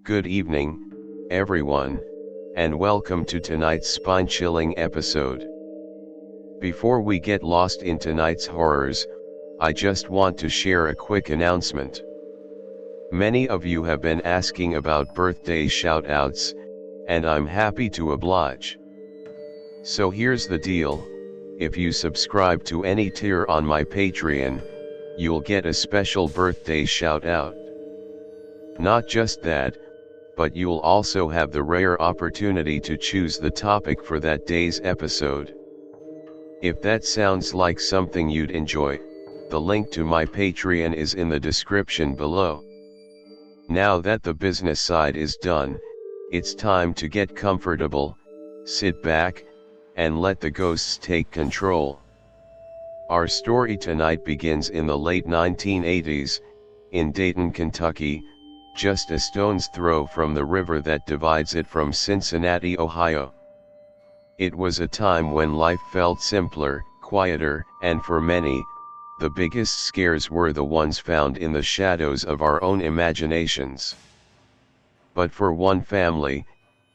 Good evening, everyone, and welcome to tonight's spine-chilling episode. Before we get lost in tonight's horrors, I just want to share a quick announcement. Many of you have been asking about birthday shoutouts, and I'm happy to oblige. So here's the deal: if you subscribe to any tier on my Patreon, you'll get a special birthday shoutout. Not just that, but you'll also have the rare opportunity to choose the topic for that day's episode. If that sounds like something you'd enjoy, the link to my Patreon is in the description below. Now that the business side is done, it's time to get comfortable, sit back, and let the ghosts take control. Our story tonight begins in the late 1980s, in Dayton, Kentucky, just a stone's throw from the river that divides it from Cincinnati, Ohio. It was a time when life felt simpler, quieter, and for many, the biggest scares were the ones found in the shadows of our own imaginations. But for one family,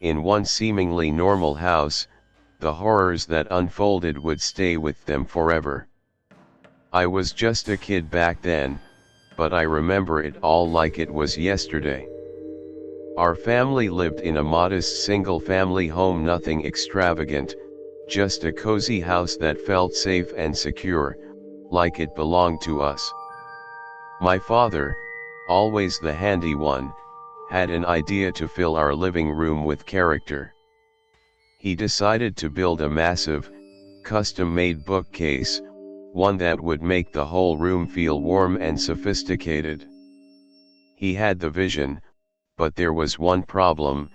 in one seemingly normal house, the horrors that unfolded would stay with them forever. I was just a kid back then, but I remember it all like it was yesterday. Our family lived in a modest single-family home, nothing extravagant, just a cozy house that felt safe and secure, like it belonged to us. My father, always the handy one, had an idea to fill our living room with character. He decided to build a massive, custom-made bookcase, one that would make the whole room feel warm and sophisticated. He had the vision, but there was one problem: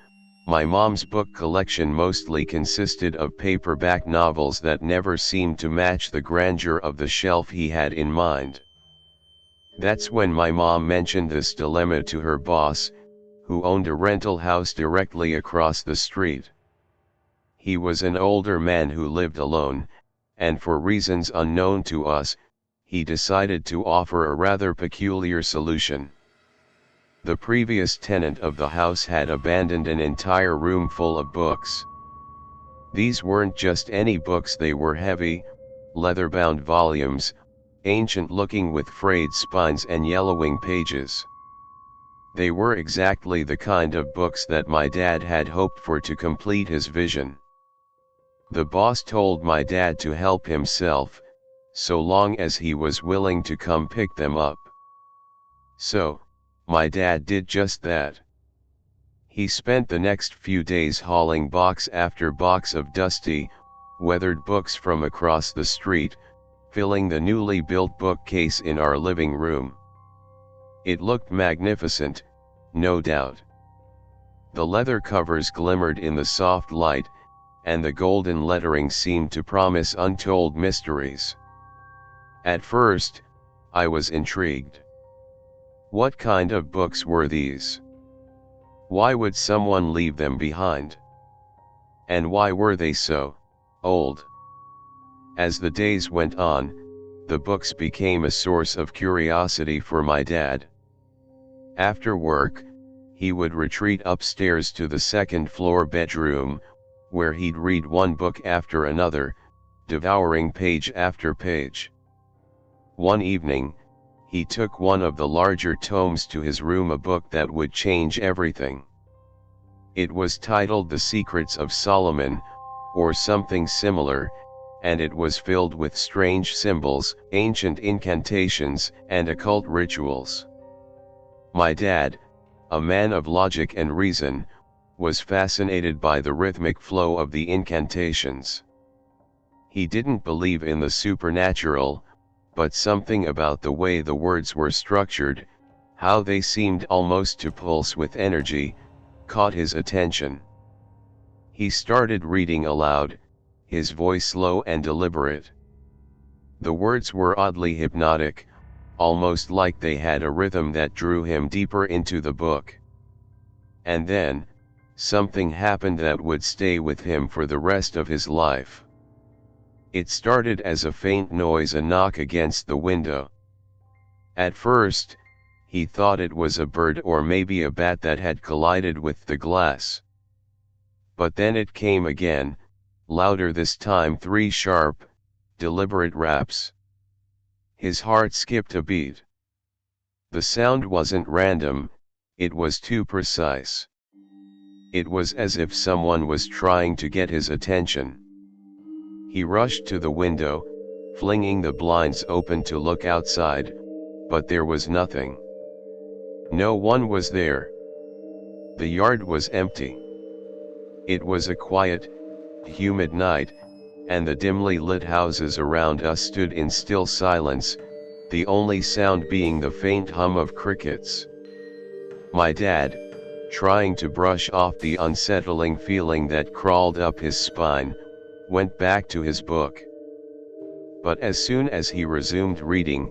my mom's book collection mostly consisted of paperback novels that never seemed to match the grandeur of the shelf he had in mind. That's when my mom mentioned this dilemma to her boss, who owned a rental house directly across the street. He was an older man who lived alone, and for reasons unknown to us, he decided to offer a rather peculiar solution. The previous tenant of the house had abandoned an entire room full of books. These weren't just any books, they were heavy, leather-bound volumes, ancient-looking with frayed spines and yellowing pages. They were exactly the kind of books that my dad had hoped for to complete his vision. The boss told my dad to help himself, so long as he was willing to come pick them up. So, my dad did just that. He spent the next few days hauling box after box of dusty, weathered books from across the street, filling the newly built bookcase in our living room. It looked magnificent, no doubt. The leather covers glimmered in the soft light, and the golden lettering seemed to promise untold mysteries. At first, I was intrigued. What kind of books were these? Why would someone leave them behind? And why were they so old? As the days went on, the books became a source of curiosity for my dad. After work, he would retreat upstairs to the second-floor bedroom, where he'd read one book after another, devouring page after page. One evening, he took one of the larger tomes to his room, a book that would change everything. It was titled The Secrets of Solomon, or something similar, and it was filled with strange symbols, ancient incantations, and occult rituals. My dad, a man of logic and reason, was fascinated by the rhythmic flow of the incantations. He didn't believe in the supernatural, but something about the way the words were structured, how they seemed almost to pulse with energy, caught his attention. He started reading aloud, his voice low and deliberate. The words were oddly hypnotic, almost like they had a rhythm that drew him deeper into the book. And then, something happened that would stay with him for the rest of his life. It started as a faint noise, a knock against the window. At first, he thought it was a bird or maybe a bat that had collided with the glass. But then it came again, louder this time, 3 sharp, deliberate raps. His heart skipped a beat. The sound wasn't random, it was too precise. It was as if someone was trying to get his attention. He rushed to the window, flinging the blinds open to look outside, but there was nothing. No one was there. The yard was empty. It was a quiet, humid night, and the dimly lit houses around us stood in still silence, the only sound being the faint hum of crickets. My dad, trying to brush off the unsettling feeling that crawled up his spine, went back to his book. But as soon as he resumed reading,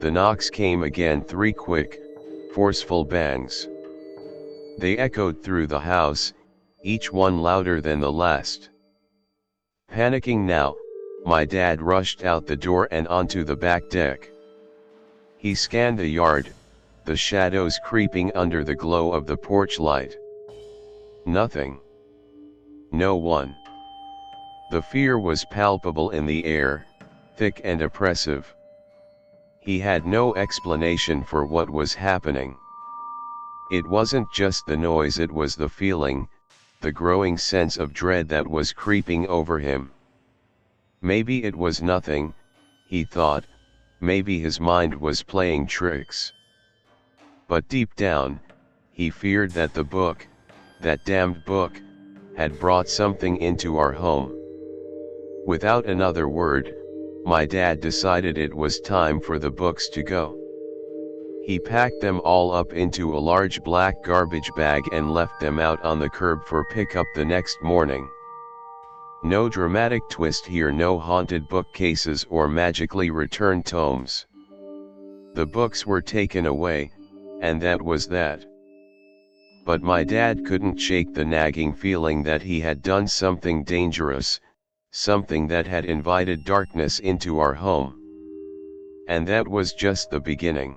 the knocks came again, 3 quick, forceful bangs. They echoed through the house, each one louder than the last. Panicking now, my dad rushed out the door and onto the back deck. He scanned the yard, the shadows creeping under the glow of the porch light. Nothing. No one. The fear was palpable in the air, thick and oppressive. He had no explanation for what was happening. It wasn't just the noise, it was the feeling, the growing sense of dread that was creeping over him. Maybe it was nothing, he thought, maybe his mind was playing tricks. But deep down, he feared that the book, that damned book, had brought something into our home. Without another word, my dad decided it was time for the books to go. He packed them all up into a large black garbage bag and left them out on the curb for pickup the next morning. No dramatic twist here, no haunted bookcases or magically returned tomes. The books were taken away, and that was that. But my dad couldn't shake the nagging feeling that he had done something dangerous, something that had invited darkness into our home. And that was just the beginning.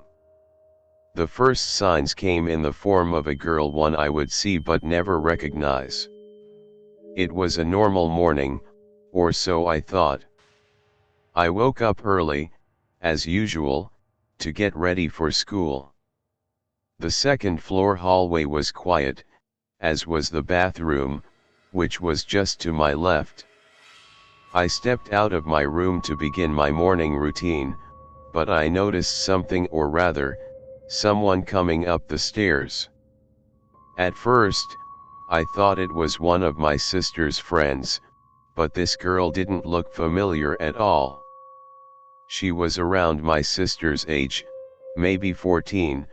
The first signs came in the form of a girl, one I would see but never recognize. It was a normal morning, or so I thought. I woke up early, as usual, to get ready for school. The second-floor hallway was quiet, as was the bathroom, which was just to my left. I stepped out of my room to begin my morning routine, but I noticed something, or rather, someone coming up the stairs. At first, I thought it was one of my sister's friends, but this girl didn't look familiar at all. She was around my sister's age, maybe 14,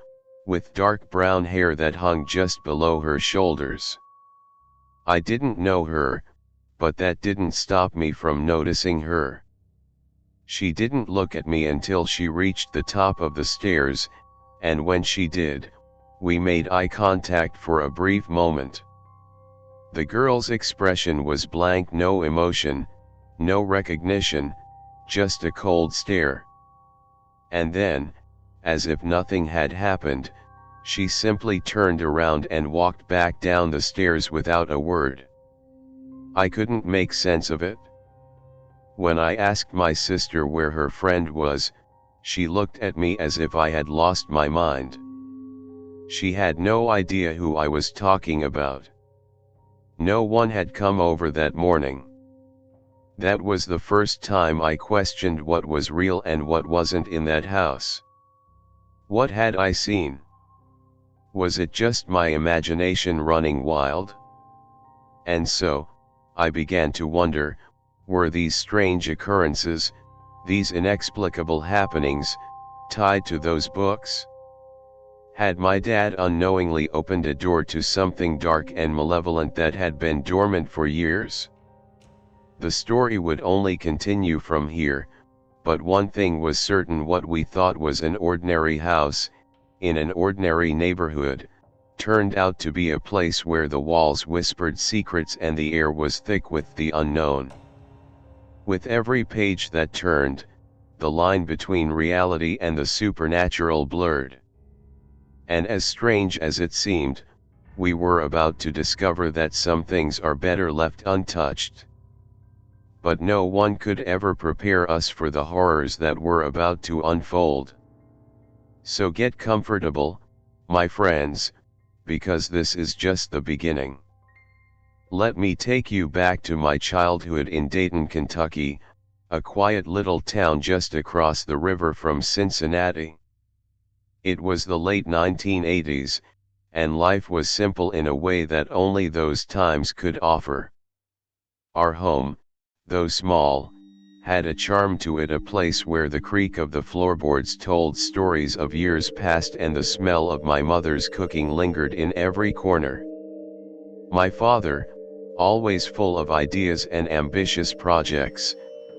with dark brown hair that hung just below her shoulders. I didn't know her, but that didn't stop me from noticing her. She didn't look at me until she reached the top of the stairs, and when she did, we made eye contact for a brief moment. The girl's expression was blank, no emotion, no recognition, just a cold stare. And then, as if nothing had happened, she simply turned around and walked back down the stairs without a word. I couldn't make sense of it. When I asked my sister where her friend was, she looked at me as if I had lost my mind. She had no idea who I was talking about. No one had come over that morning. That was the first time I questioned what was real and what wasn't in that house. What had I seen? Was it just my imagination running wild? And so, I began to wonder, were these strange occurrences, these inexplicable happenings, tied to those books? Had my dad unknowingly opened a door to something dark and malevolent that had been dormant for years? The story would only continue from here, but one thing was certain: what we thought was an ordinary house, in an ordinary neighborhood, turned out to be a place where the walls whispered secrets and the air was thick with the unknown. With every page that turned, the line between reality and the supernatural blurred. And as strange as it seemed, we were about to discover that some things are better left untouched. But no one could ever prepare us for the horrors that were about to unfold. So get comfortable, my friends, because this is just the beginning. Let me take you back to my childhood in Dayton, Kentucky, a quiet little town just across the river from Cincinnati. It was the late 1980s, and life was simple in a way that only those times could offer. Our home, though small, had a charm to it, a place where the creak of the floorboards told stories of years past and the smell of my mother's cooking lingered in every corner. My father, always full of ideas and ambitious projects,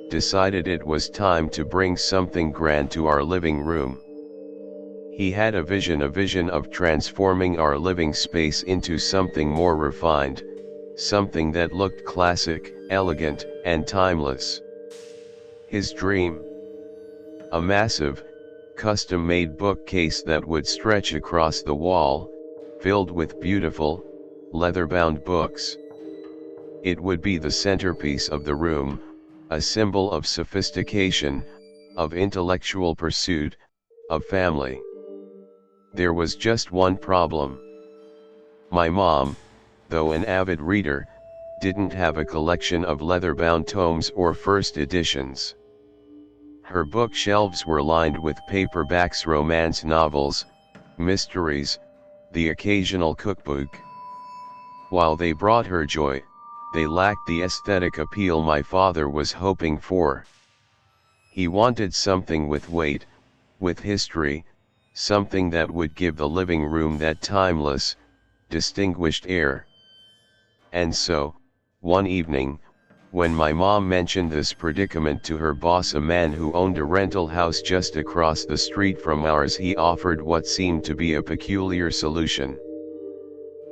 decided it was time to bring something grand to our living room. He had a vision of transforming our living space into something more refined, something that looked classic, elegant, and timeless. His dream? A massive, custom-made bookcase that would stretch across the wall, filled with beautiful, leather-bound books. It would be the centerpiece of the room, a symbol of sophistication, of intellectual pursuit, of family. There was just one problem. My mom, though an avid reader, didn't have a collection of leather-bound tomes or first editions. Her bookshelves were lined with paperbacks, romance novels, mysteries, the occasional cookbook. While they brought her joy, they lacked the aesthetic appeal my father was hoping for. He wanted something with weight, with history, something that would give the living room that timeless, distinguished air. And so, one evening, when my mom mentioned this predicament to her boss, a man who owned a rental house just across the street from ours, he offered what seemed to be a peculiar solution.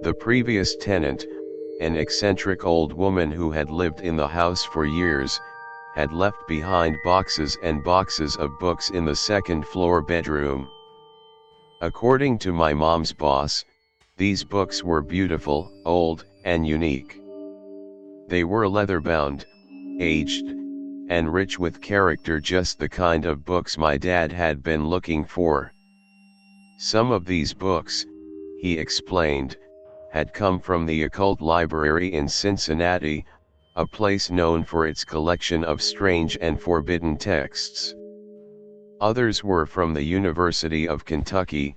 The previous tenant, an eccentric old woman who had lived in the house for years, had left behind boxes and boxes of books in the second-floor bedroom. According to my mom's boss, these books were beautiful, old, and unique. They were leather-bound, aged, and rich with character, just the kind of books my dad had been looking for. Some of these books, he explained, had come from the occult library in Cincinnati, a place known for its collection of strange and forbidden texts. Others were from the University of Kentucky,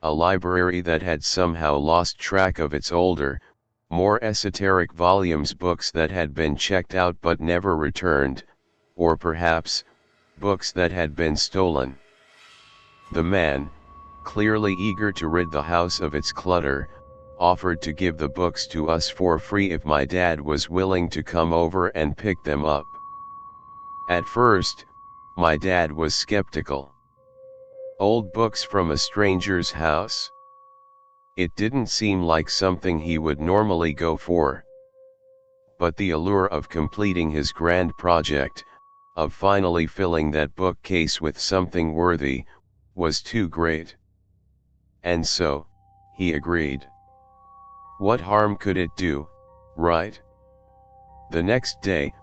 a library that had somehow lost track of its older, more esoteric volumes, books that had been checked out but never returned, or perhaps, books that had been stolen. The man, clearly eager to rid the house of its clutter, offered to give the books to us for free if my dad was willing to come over and pick them up. At first, my dad was skeptical. Old books from a stranger's house? It didn't seem like something he would normally go for. But the allure of completing his grand project, of finally filling that bookcase with something worthy, was too great. And so, he agreed. What harm could it do, right? The next day,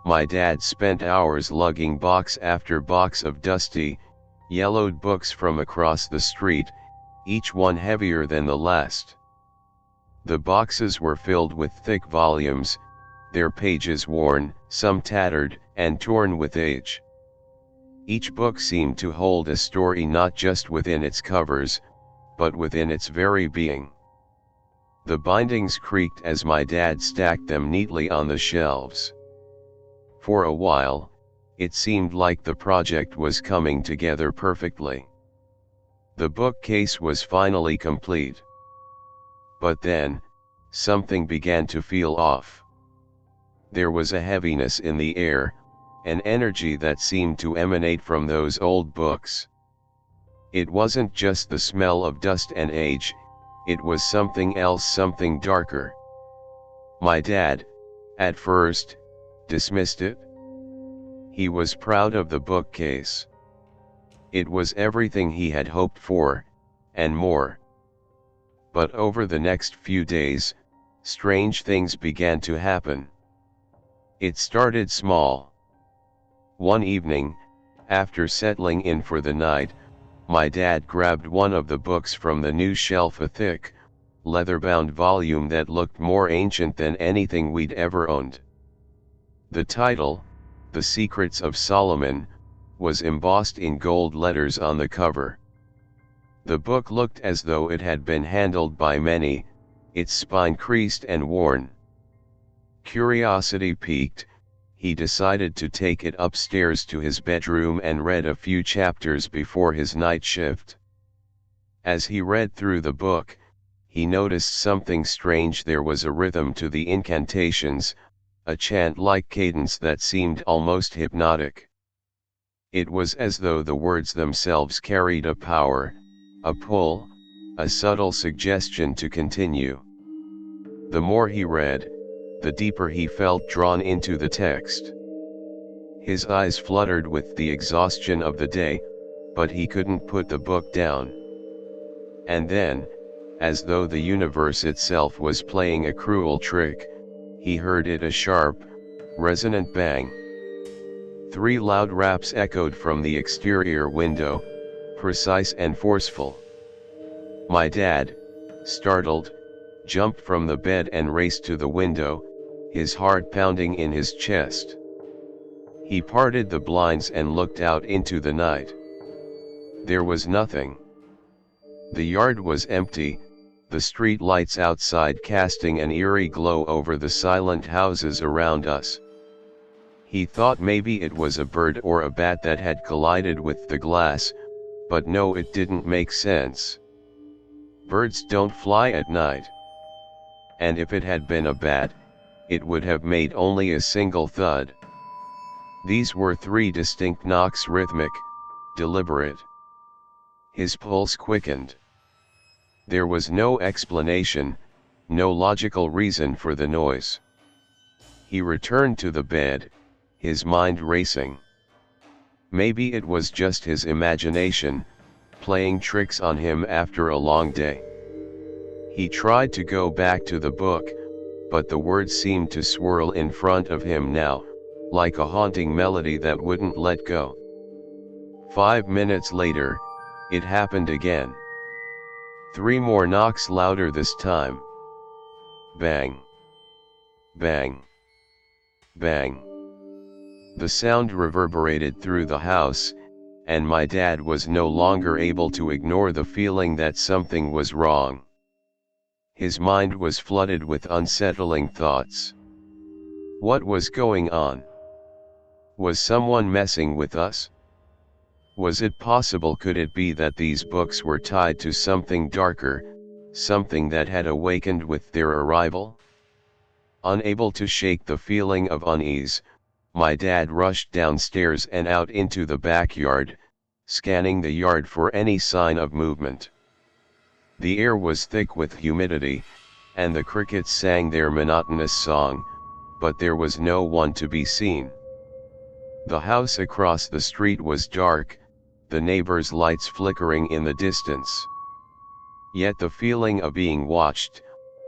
my dad spent hours lugging box after box of dusty, yellowed books from across the street, each one heavier than the last. The boxes were filled with thick volumes, their pages worn, some tattered and torn with age. Each book seemed to hold a story, not just within its covers, but within its very being. The bindings creaked as my dad stacked them neatly on the shelves. For a while, it seemed like the project was coming together perfectly. The bookcase was finally complete. But then, something began to feel off. There was a heaviness in the air, an energy that seemed to emanate from those old books. It wasn't just the smell of dust and age, it was something else, something darker. My dad, at first, dismissed it. He was proud of the bookcase. It was everything he had hoped for, and more. But over the next few days, strange things began to happen. It started small. One evening, after settling in for the night, my dad grabbed one of the books from the new shelf, a thick, leather-bound volume that looked more ancient than anything we'd ever owned. The title, The Secrets of Solomon, was embossed in gold letters on the cover. The book looked as though it had been handled by many, its spine creased and worn. Curiosity piqued, he decided to take it upstairs to his bedroom and read a few chapters before his night shift. As he read through the book, he noticed something strange. There was a rhythm to the incantations, a chant-like cadence that seemed almost hypnotic. It was as though the words themselves carried a power, a pull, a subtle suggestion to continue. The more he read, the deeper he felt drawn into the text. His eyes fluttered with the exhaustion of the day, but he couldn't put the book down. And then, as though the universe itself was playing a cruel trick, he heard it, a sharp, resonant bang. 3 loud raps echoed from the exterior window, precise and forceful. My dad, startled, jumped from the bed and raced to the window, his heart pounding in his chest. He parted the blinds and looked out into the night. There was nothing. The yard was empty, the street lights outside casting an eerie glow over the silent houses around us. He thought maybe it was a bird or a bat that had collided with the glass, but no, it didn't make sense. Birds don't fly at night. And if it had been a bat, it would have made only a single thud. These were 3 distinct knocks, rhythmic, deliberate. His pulse quickened. There was no explanation, no logical reason for the noise. He returned to the bed, his mind racing. Maybe it was just his imagination, playing tricks on him after a long day. He tried to go back to the book, but the words seemed to swirl in front of him now, like a haunting melody that wouldn't let go. 5 minutes later, it happened again. 3 more knocks, louder this time. Bang. Bang. Bang. The sound reverberated through the house, and my dad was no longer able to ignore the feeling that something was wrong. His mind was flooded with unsettling thoughts. What was going on? Was someone messing with us? Was it possible? Could it be that these books were tied to something darker, something that had awakened with their arrival? Unable to shake the feeling of unease, my dad rushed downstairs and out into the backyard, scanning the yard for any sign of movement. The air was thick with humidity, and the crickets sang their monotonous song, but there was no one to be seen. The house across the street was dark, the neighbors' lights flickering in the distance. Yet the feeling of being watched,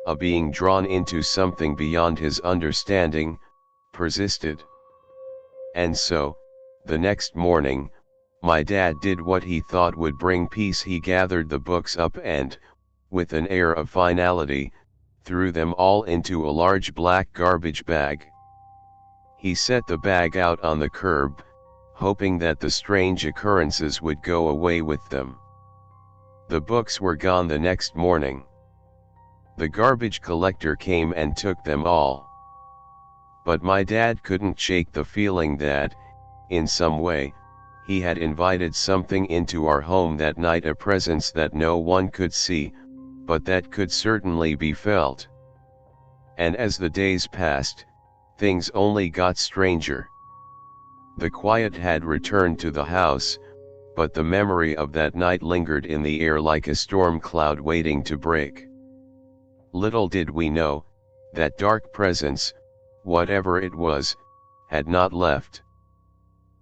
of being drawn into something beyond his understanding, persisted. And so, the next morning, my dad did what he thought would bring peace. He gathered the books up and, with an air of finality, threw them all into a large black garbage bag. He set the bag out on the curb, hoping that the strange occurrences would go away with them. The books were gone the next morning. The garbage collector came and took them all. But my dad couldn't shake the feeling that, in some way, he had invited something into our home that night, a presence that no one could see, but that could certainly be felt. And as the days passed, things only got stranger. The quiet had returned to the house, but the memory of that night lingered in the air like a storm cloud waiting to break. Little did we know, that dark presence, whatever it was, had not left.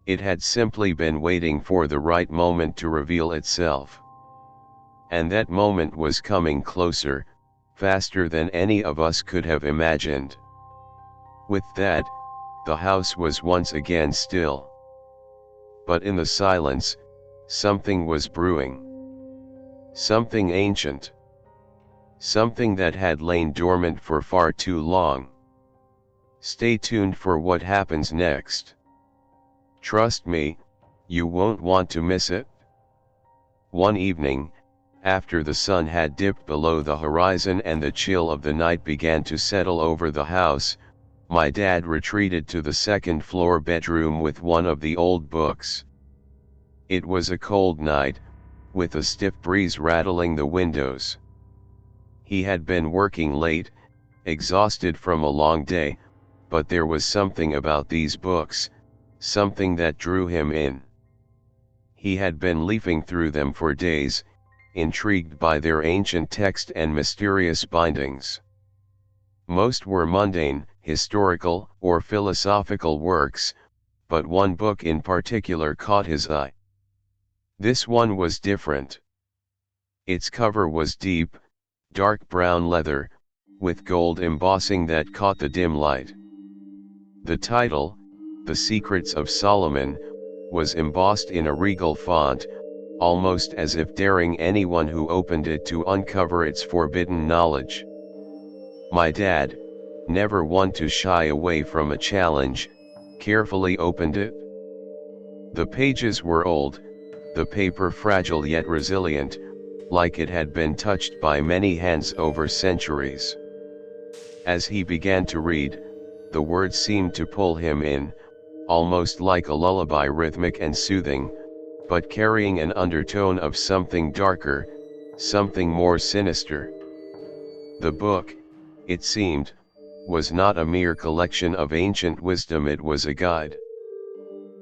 It had simply been waiting for the right moment to reveal itself. And that moment was coming closer, faster than any of us could have imagined. With that, the house was once again still. But in the silence, something was brewing. Something ancient. Something that had lain dormant for far too long. Stay tuned for what happens next. Trust me, you won't want to miss it. One evening, after the sun had dipped below the horizon and the chill of the night began to settle over the house, my dad retreated to the second-floor bedroom with one of the old books. It was a cold night, with a stiff breeze rattling the windows. He had been working late, exhausted from a long day, but there was something about these books, something that drew him in. He had been leafing through them for days, intrigued by their ancient text and mysterious bindings. Most were mundane, historical, or philosophical works, but one book in particular caught his eye. This one was different. Its cover was deep, dark brown leather, with gold embossing that caught the dim light. The title, The Secrets of Solomon, was embossed in a regal font, almost as if daring anyone who opened it to uncover its forbidden knowledge. My dad, never one to shy away from a challenge, carefully opened it. The pages were old, the paper fragile yet resilient, like it had been touched by many hands over centuries. As he began to read, the words seemed to pull him in, almost like a lullaby, rhythmic and soothing, but carrying an undertone of something darker, something more sinister. The book, it seemed, was not a mere collection of ancient wisdom, it was a guide.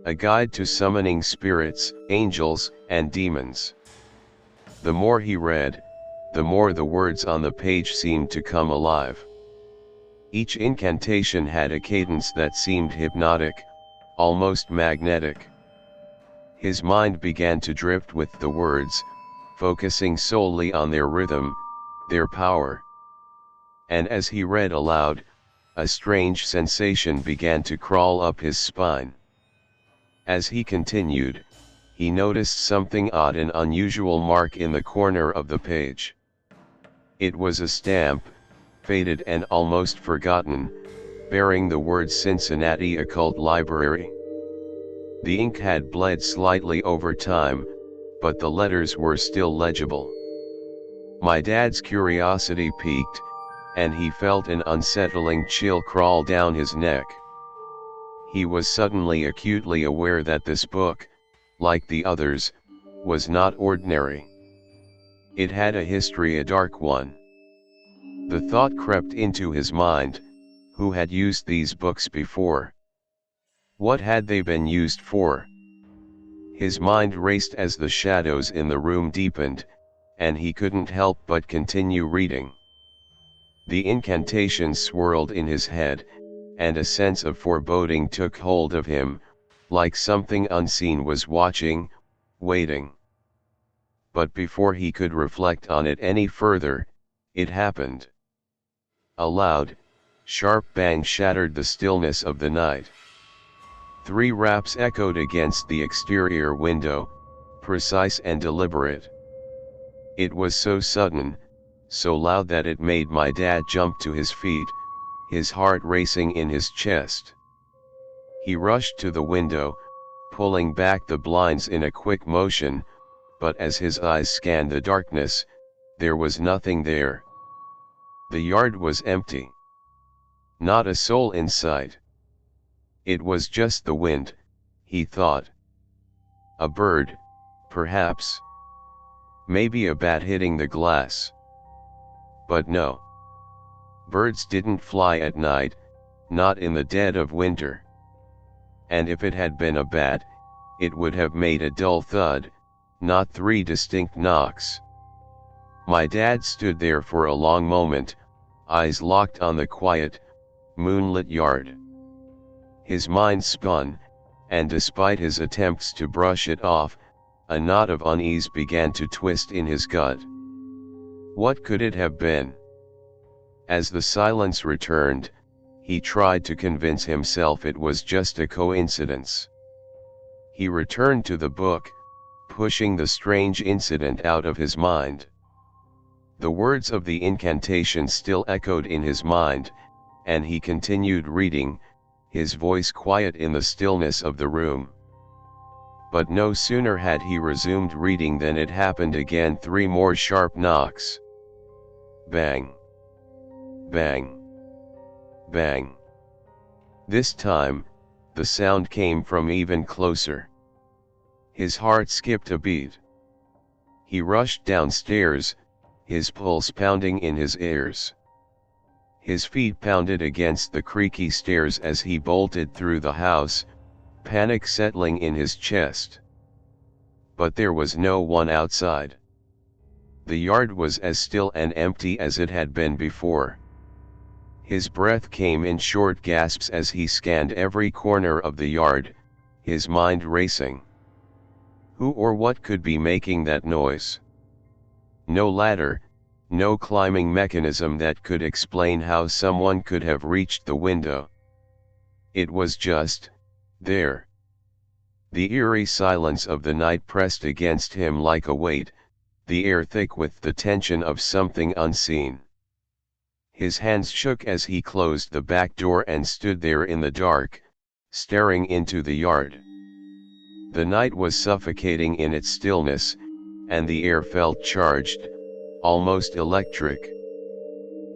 A guide to summoning spirits, angels, and demons. The more he read, the more the words on the page seemed to come alive. Each incantation had a cadence that seemed hypnotic, almost magnetic. His mind began to drift with the words, focusing solely on their rhythm, their power. And as he read aloud, a strange sensation began to crawl up his spine. As he continued, he noticed something odd and unusual mark in the corner of the page. It was a stamp, faded and almost forgotten, bearing the words Cincinnati Occult Library. The ink had bled slightly over time, but the letters were still legible. My dad's curiosity piqued, and he felt an unsettling chill crawl down his neck. He was suddenly acutely aware that this book, like the others, was not ordinary. It had a history, a dark one. The thought crept into his mind, who had used these books before? What had they been used for? His mind raced as the shadows in the room deepened, and he couldn't help but continue reading. The incantations swirled in his head, and a sense of foreboding took hold of him, like something unseen was watching, waiting. But before he could reflect on it any further, it happened. A loud, sharp bang shattered the stillness of the night. 3 raps echoed against the exterior window, precise and deliberate. It was so sudden, so loud that it made my dad jump to his feet, his heart racing in his chest. He rushed to the window, pulling back the blinds in a quick motion, but as his eyes scanned the darkness, there was nothing there. The yard was empty. Not a soul in sight. It was just the wind, he thought. A bird, perhaps. Maybe a bat hitting the glass. But no. Birds didn't fly at night, not in the dead of winter. And if it had been a bat, it would have made a dull thud, not 3 distinct knocks. My dad stood there for a long moment, eyes locked on the quiet, moonlit yard. His mind spun, and despite his attempts to brush it off, a knot of unease began to twist in his gut. What could it have been? As the silence returned, he tried to convince himself it was just a coincidence. He returned to the book, pushing the strange incident out of his mind. The words of the incantation still echoed in his mind, and he continued reading, his voice quiet in the stillness of the room. But no sooner had he resumed reading than it happened again. 3 more sharp knocks. Bang. Bang. Bang. This time, the sound came from even closer. His heart skipped a beat. He rushed downstairs, his pulse pounding in his ears. His feet pounded against the creaky stairs as he bolted through the house, panic settling in his chest. But there was no one outside. The yard was as still and empty as it had been before. His breath came in short gasps as he scanned every corner of the yard, his mind racing. Who or what could be making that noise? No ladder, no climbing mechanism that could explain how someone could have reached the window. It was just there. The eerie silence of the night pressed against him like a weight, the air thick with the tension of something unseen. His hands shook as he closed the back door and stood there in the dark, staring into the yard. The night was suffocating in its stillness, and the air felt charged, almost electric.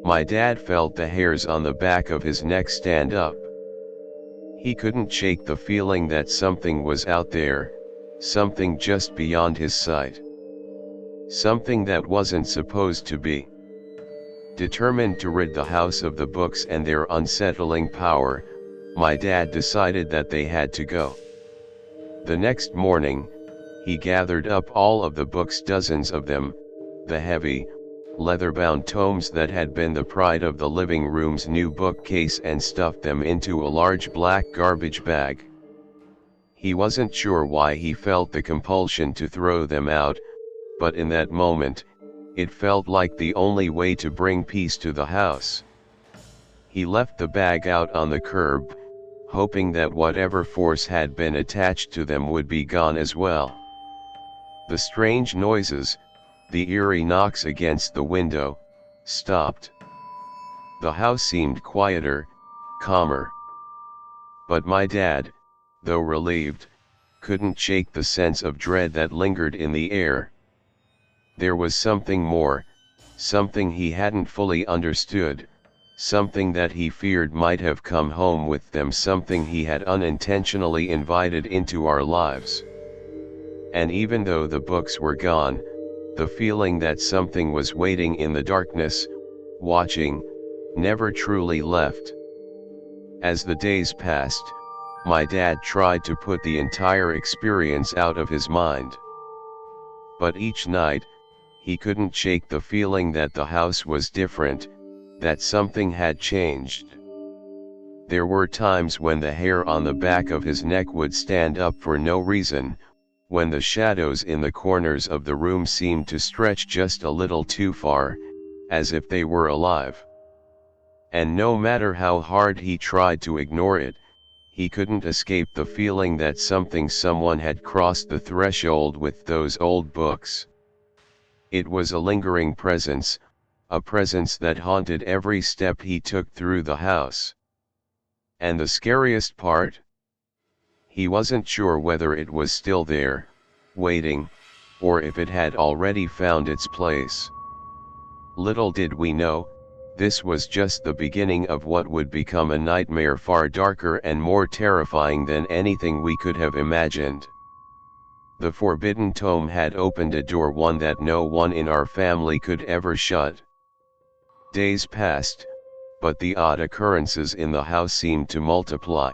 My dad felt the hairs on the back of his neck stand up. He couldn't shake the feeling that something was out there, something just beyond his sight. Something that wasn't supposed to be. Determined to rid the house of the books and their unsettling power, my dad decided that they had to go. The next morning, he gathered up all of the books, dozens of them, the heavy, leather-bound tomes that had been the pride of the living room's new bookcase, and stuffed them into a large black garbage bag. He wasn't sure why he felt the compulsion to throw them out, but in that moment, it felt like the only way to bring peace to the house. He left the bag out on the curb, hoping that whatever force had been attached to them would be gone as well. The strange noises, the eerie knocks against the window, stopped. The house seemed quieter, calmer. But my dad, though relieved, couldn't shake the sense of dread that lingered in the air. There was something more, something he hadn't fully understood, something that he feared might have come home with them, something he had unintentionally invited into our lives. And even though the books were gone, the feeling that something was waiting in the darkness, watching, never truly left. As the days passed, my dad tried to put the entire experience out of his mind. But each night, he couldn't shake the feeling that the house was different, that something had changed. There were times when the hair on the back of his neck would stand up for no reason, when the shadows in the corners of the room seemed to stretch just a little too far, as if they were alive. And no matter how hard he tried to ignore it, he couldn't escape the feeling that someone had crossed the threshold with those old books. It was a lingering presence, a presence that haunted every step he took through the house. And the scariest part? He wasn't sure whether it was still there, waiting, or if it had already found its place. Little did we know, this was just the beginning of what would become a nightmare far darker and more terrifying than anything we could have imagined. The forbidden tome had opened a door, one that no one in our family could ever shut. Days passed, but the odd occurrences in the house seemed to multiply.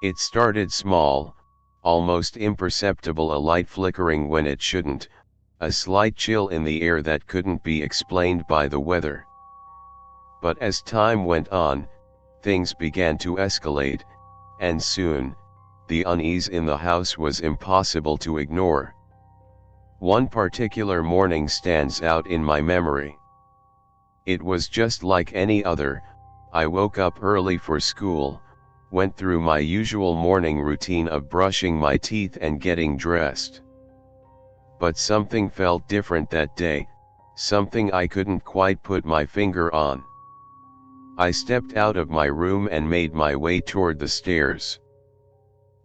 It started small, almost imperceptible, a light flickering when it shouldn't, a slight chill in the air that couldn't be explained by the weather. But as time went on, things began to escalate, and soon, the unease in the house was impossible to ignore. One particular morning stands out in my memory. It was just like any other. I woke up early for school, went through my usual morning routine of brushing my teeth and getting dressed. But something felt different that day, something I couldn't quite put my finger on. I stepped out of my room and made my way toward the stairs.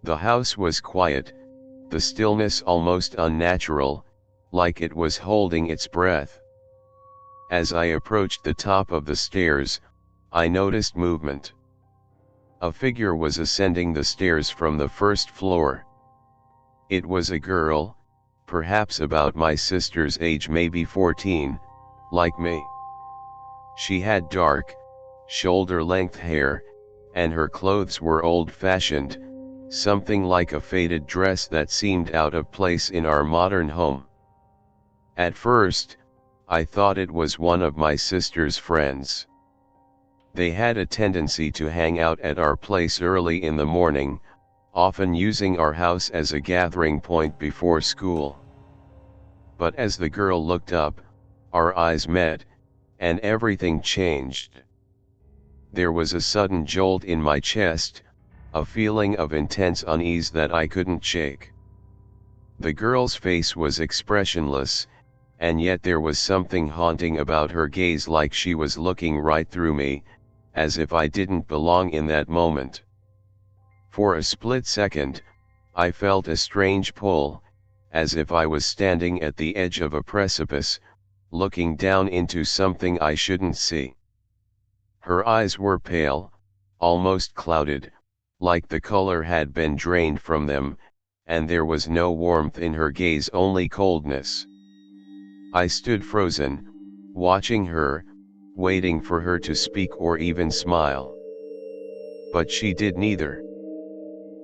The house was quiet, the stillness almost unnatural, like it was holding its breath. As I approached the top of the stairs, I noticed movement. A figure was ascending the stairs from the first floor. It was a girl, perhaps about my sister's age, maybe 14, like me. She had dark, shoulder-length hair, and her clothes were old-fashioned, something like a faded dress that seemed out of place in our modern home. At first, I thought it was one of my sister's friends. They had a tendency to hang out at our place early in the morning, often using our house as a gathering point before school. But as the girl looked up, our eyes met, and everything changed. There was a sudden jolt in my chest, a feeling of intense unease that I couldn't shake. The girl's face was expressionless, and yet there was something haunting about her gaze, like she was looking right through me, as if I didn't belong in that moment. For a split second, I felt a strange pull, as if I was standing at the edge of a precipice, looking down into something I shouldn't see. Her eyes were pale, almost clouded, like the color had been drained from them, and there was no warmth in her gaze, only coldness. I stood frozen, watching her, waiting for her to speak or even smile. But she did neither.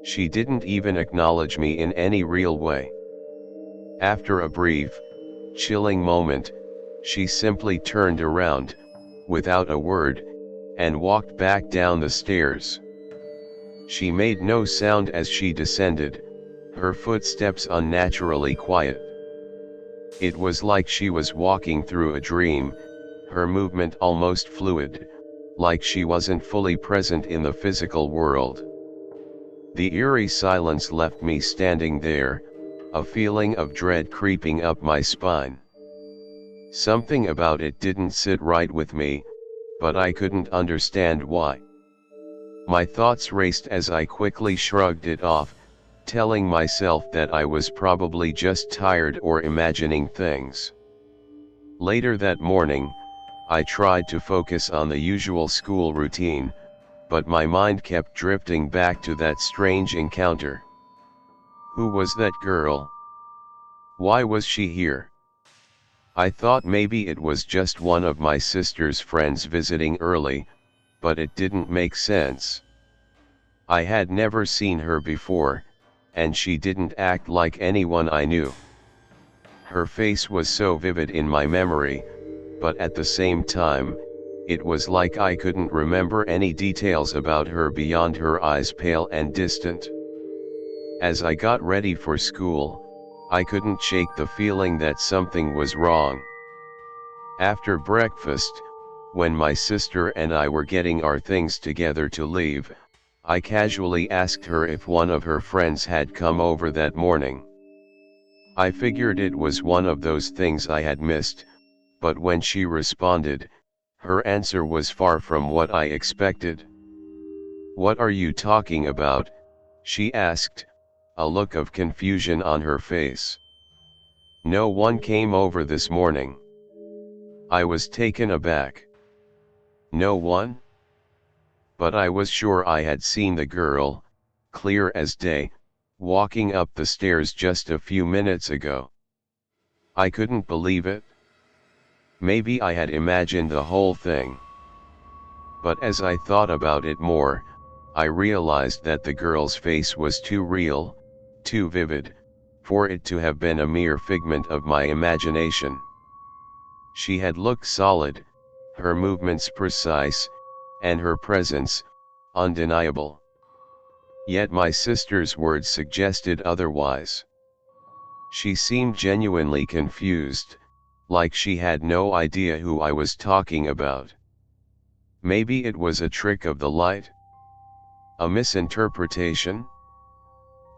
She didn't even acknowledge me in any real way. After a brief, chilling moment, she simply turned around, without a word, and walked back down the stairs. She made no sound as she descended, her footsteps unnaturally quiet. It was like she was walking through a dream, her movement almost fluid, like she wasn't fully present in the physical world. The eerie silence left me standing there, a feeling of dread creeping up my spine. Something about it didn't sit right with me, but I couldn't understand why. My thoughts raced as I quickly shrugged it off, telling myself that I was probably just tired or imagining things. Later that morning, I tried to focus on the usual school routine, but my mind kept drifting back to that strange encounter. Who was that girl? Why was she here? I thought maybe it was just one of my sister's friends visiting early, but it didn't make sense. I had never seen her before, and she didn't act like anyone I knew. Her face was so vivid in my memory, but at the same time, it was like I couldn't remember any details about her beyond her eyes, pale and distant. As I got ready for school, I couldn't shake the feeling that something was wrong. After breakfast, when my sister and I were getting our things together to leave, I casually asked her if one of her friends had come over that morning. I figured it was one of those things I had missed, but when she responded, her answer was far from what I expected. "What are you talking about?" she asked, a look of confusion on her face. "No one came over this morning." I was taken aback. No one? But I was sure I had seen the girl, clear as day, walking up the stairs just a few minutes ago. I couldn't believe it. Maybe I had imagined the whole thing. But as I thought about it more, I realized that the girl's face was too real, too vivid, for it to have been a mere figment of my imagination. She had looked solid, her movements precise, and her presence undeniable. Yet my sister's words suggested otherwise. She seemed genuinely confused, like she had no idea who I was talking about. Maybe it was a trick of the light? A misinterpretation?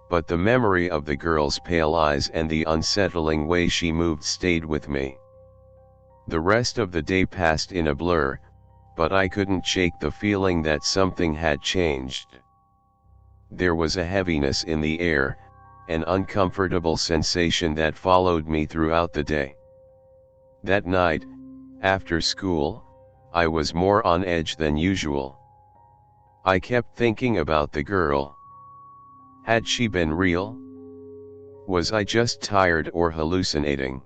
But the memory of the girl's pale eyes and the unsettling way she moved stayed with me. The rest of the day passed in a blur, but I couldn't shake the feeling that something had changed. There was a heaviness in the air, an uncomfortable sensation that followed me throughout the day. That night, after school, I was more on edge than usual. I kept thinking about the girl. Had she been real? Was I just tired or hallucinating?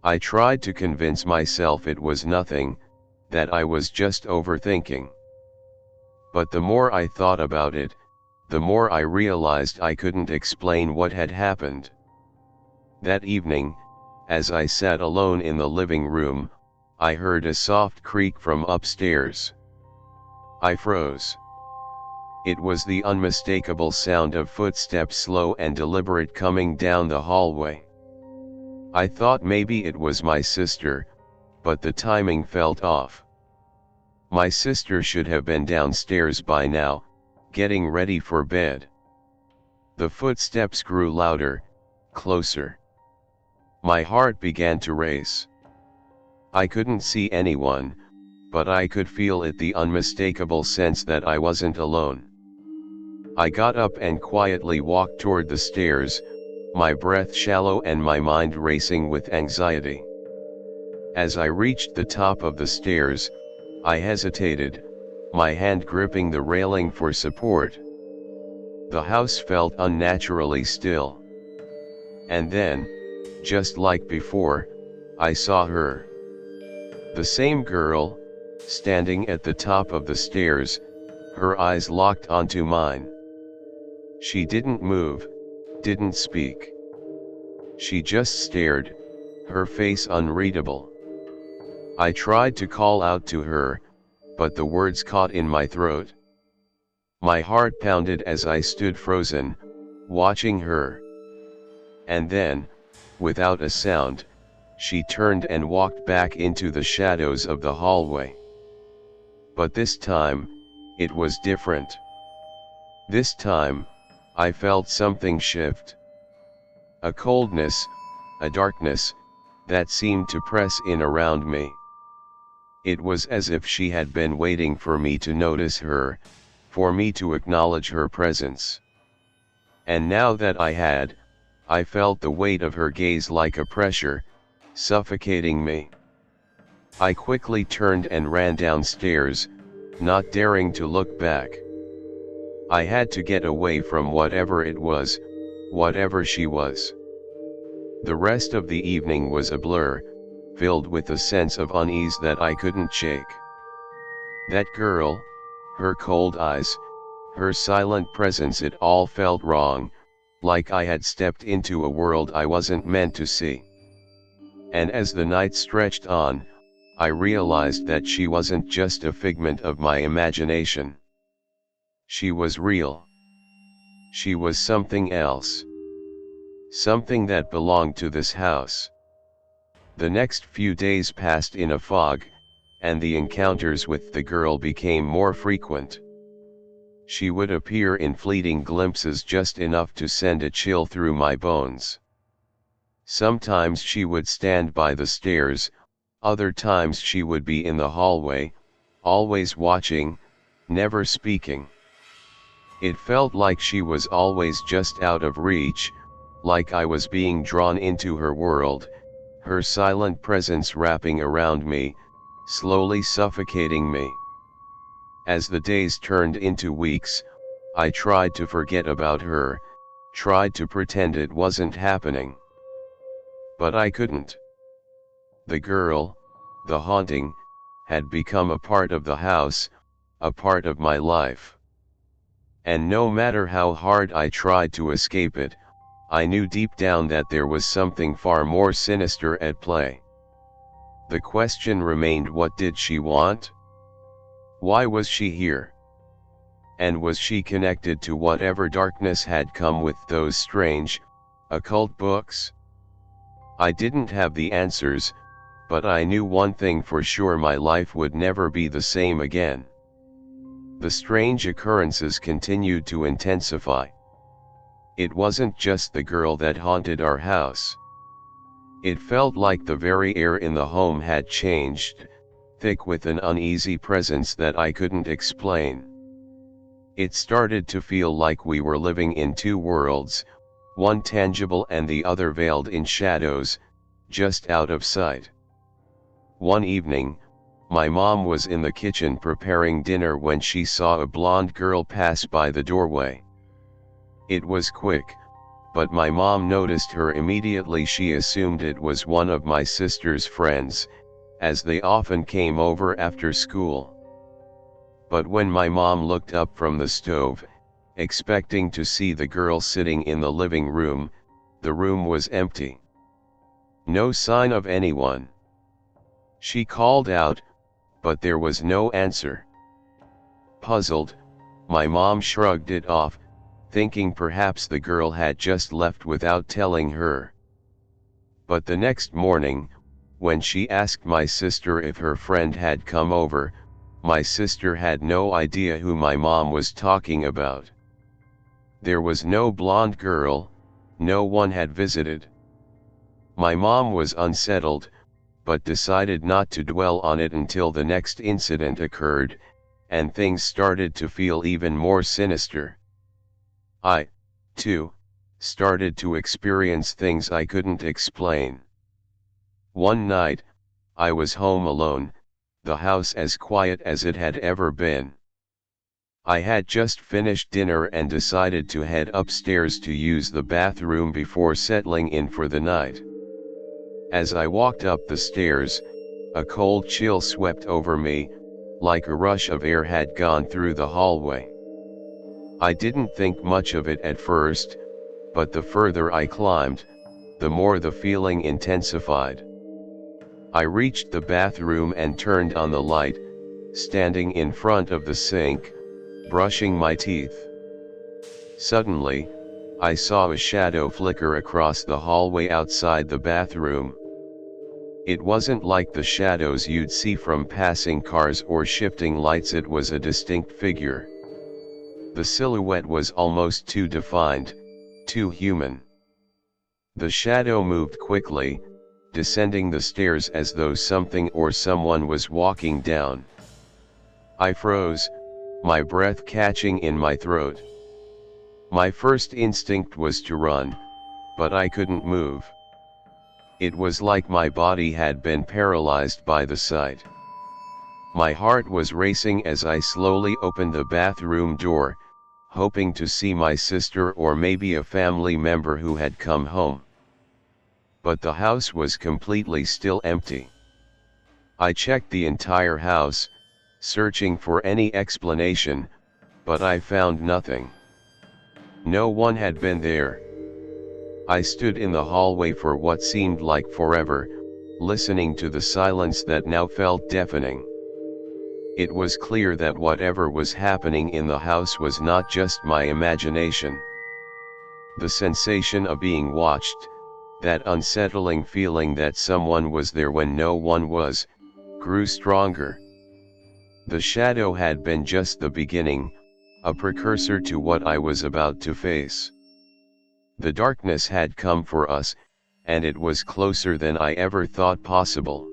I tried to convince myself it was nothing, that I was just overthinking. But the more I thought about it, the more I realized I couldn't explain what had happened. That evening, as I sat alone in the living room, I heard a soft creak from upstairs. I froze. It was the unmistakable sound of footsteps, slow and deliberate, coming down the hallway. I thought maybe it was my sister, but the timing felt off. My sister should have been downstairs by now, getting ready for bed. The footsteps grew louder, closer. My heart began to race. I couldn't see anyone, but I could feel it, the unmistakable sense that I wasn't alone. I got up and quietly walked toward the stairs, my breath shallow and my mind racing with anxiety. As I reached the top of the stairs, I hesitated, my hand gripping the railing for support. The house felt unnaturally still. And then, just like before, I saw her. The same girl, standing at the top of the stairs, her eyes locked onto mine. She didn't move, didn't speak. She just stared, her face unreadable. I tried to call out to her, but the words caught in my throat. My heart pounded as I stood frozen, watching her. And then, without a sound, she turned and walked back into the shadows of the hallway. But this time, it was different. This time, I felt something shift. A coldness, a darkness, that seemed to press in around me. It was as if she had been waiting for me to notice her, for me to acknowledge her presence. And now that I had, I felt the weight of her gaze like a pressure, suffocating me. I quickly turned and ran downstairs, not daring to look back. I had to get away from whatever it was, whatever she was. The rest of the evening was a blur, filled with a sense of unease that I couldn't shake. That girl, her cold eyes, her silent presence, it all felt wrong, like I had stepped into a world I wasn't meant to see. And as the night stretched on, I realized that she wasn't just a figment of my imagination. She was real. She was something else. Something that belonged to this house. The next few days passed in a fog, and the encounters with the girl became more frequent. She would appear in fleeting glimpses, just enough to send a chill through my bones. Sometimes she would stand by the stairs, other times she would be in the hallway, always watching, never speaking. It felt like she was always just out of reach, like I was being drawn into her world, her silent presence wrapping around me, slowly suffocating me. As the days turned into weeks, I tried to forget about her, tried to pretend it wasn't happening. But I couldn't. The girl, the haunting, had become a part of the house, a part of my life. And no matter how hard I tried to escape it, I knew deep down that there was something far more sinister at play. The question remained, what did she want? Why was she here? And was she connected to whatever darkness had come with those strange, Occult books? I didn't have the answers, but I knew one thing for sure: my life would never be the same again. The strange occurrences continued to intensify. It wasn't just the girl that haunted our house. It felt like the very air in the home had changed, thick with an uneasy presence that I couldn't explain. It started to feel like we were living in two worlds, one tangible and the other veiled in shadows, just out of sight. One evening, my mom was in the kitchen preparing dinner when she saw a blonde girl pass by the doorway. It was quick, but my mom noticed her immediately. She assumed it was one of my sister's friends, as they often came over after school. But when my mom looked up from the stove, expecting to see the girl sitting in the living room, the room was empty. No sign of anyone. She called out, but there was no answer. Puzzled, my mom shrugged it off, thinking perhaps the girl had just left without telling her. But the next morning, when she asked my sister if her friend had come over, my sister had no idea who my mom was talking about. There was no blonde girl, no one had visited. My mom was unsettled, but decided not to dwell on it until the next incident occurred, and things started to feel even more sinister. I, too, started to experience things I couldn't explain. One night, I was home alone, the house as quiet as it had ever been. I had just finished dinner and decided to head upstairs to use the bathroom before settling in for the night. As I walked up the stairs, a cold chill swept over me, like a rush of air had gone through the hallway. I didn't think much of it at first, but the further I climbed, the more the feeling intensified. I reached the bathroom and turned on the light, standing in front of the sink, brushing my teeth. Suddenly, I saw a shadow flicker across the hallway outside the bathroom. It wasn't like the shadows you'd see from passing cars or shifting lights. It was a distinct figure. The silhouette was almost too defined, too human. The shadow moved quickly, descending the stairs as though something or someone was walking down. I froze, my breath catching in my throat. My first instinct was to run, but I couldn't move. It was like my body had been paralyzed by the sight. My heart was racing as I slowly opened the bathroom door, hoping to see my sister or maybe a family member who had come home. But the house was completely still, empty. I checked the entire house, searching for any explanation, but I found nothing. No one had been there. I stood in the hallway for what seemed like forever, listening to the silence that now felt deafening. It was clear that whatever was happening in the house was not just my imagination. The sensation of being watched, that unsettling feeling that someone was there when no one was, grew stronger. The shadow had been just the beginning, a precursor to what I was about to face. The darkness had come for us, and it was closer than I ever thought possible.